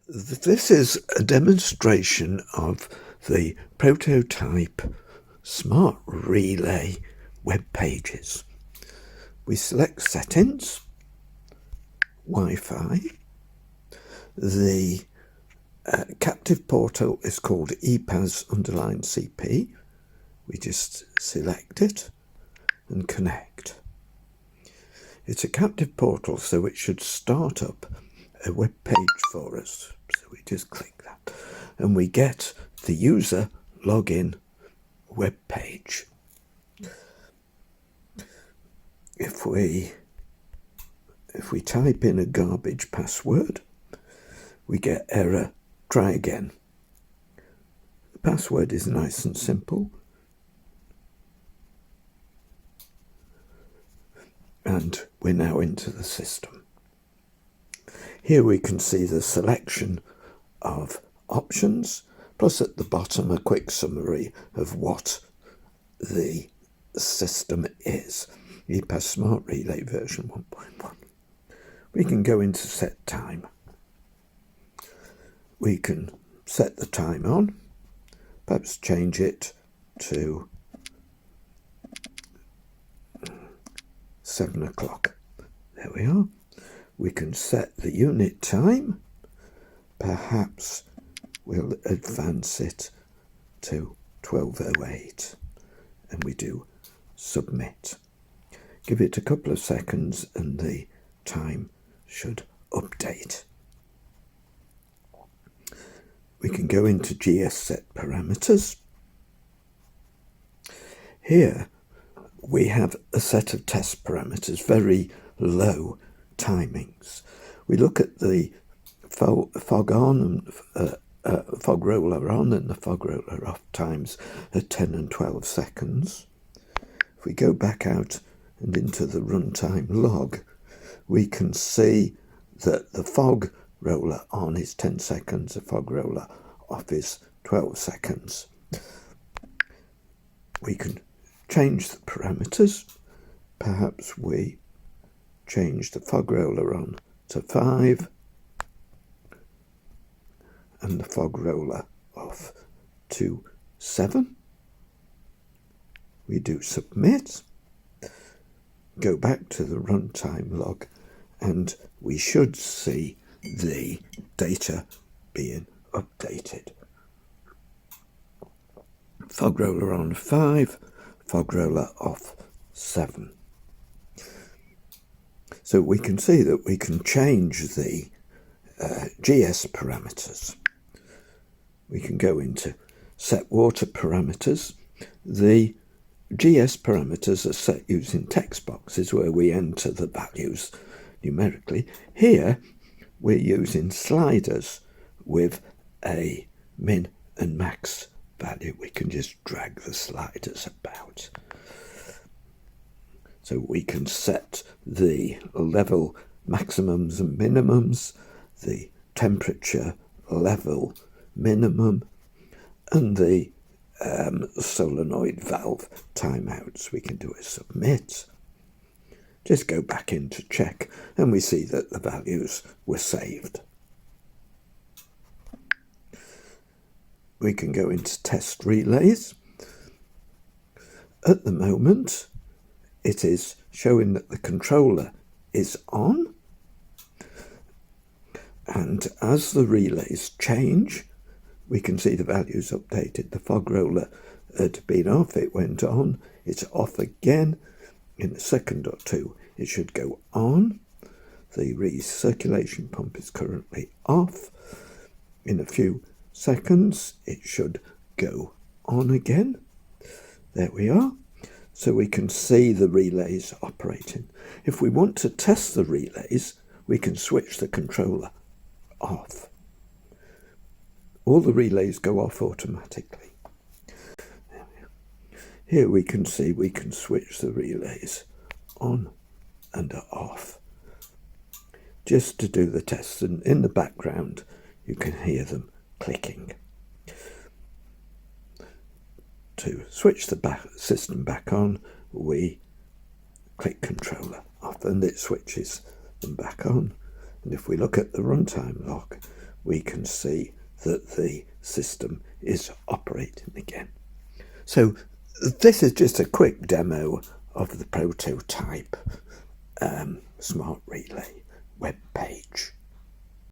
This is a demonstration of the prototype Smart Relay web pages. We select Settings, Wi-Fi. The captive portal is called EPAS_CP. We just select it and connect. It's a captive portal, so it should start up a web page for us. So we just click that and we get the user login web page. If we type in a garbage password, we get error, try again. The password is nice and simple. And we're now into the system. Here we can see the selection of options, plus at the bottom a quick summary of what the system is. EPAS Smart Relay version 1.1. We can go into set time. We can set the time on, perhaps change it to 7 o'clock. There we are. We can set the unit time. Perhaps we'll advance it to 12:08 and we do submit. Give it a couple of seconds and the time should update. We can go into GS set parameters. Here we have a set of test parameters, very low timings. We look at the fog on and fog roller on and the fog roller off times at 10 and 12 seconds. If we go back out and into the runtime log, we can see that the fog roller on is 10 seconds, the fog roller off is 12 seconds. We can change the parameters. Perhaps we change the fog roller on to 5 and the fog roller off to 7. We do submit, go back to the runtime log, and we should see the data being updated. Fog roller on 5, fog roller off 7. So we can see that we can change the GS parameters. We can go into set water parameters. The GS parameters are set using text boxes where we enter the values numerically. Here we're using sliders with a min and max value. We can just drag the sliders about. So we can set the level maximums and minimums, the temperature level minimum, and the solenoid valve timeouts. We can do a submit. Just go back in to check, and we see that the values were saved. We can go into test relays. At the moment, it is showing that the controller is on, and as the relays change, we can see the values updated. The fog roller had been off, it went on, it's off again. In a second or two, it should go on. The recirculation pump is currently off. In a few seconds, it should go on again. There we are. So we can see the relays operating. If we want to test the relays, we can switch the controller off. All the relays go off automatically. Here we can see we can switch the relays on and off just to do the tests, and in the background you can hear them clicking. To switch the system back on, we click controller off and it switches them back on. And if we look at the runtime log, we can see that the system is operating again. So this is just a quick demo of the prototype Smart Relay web page.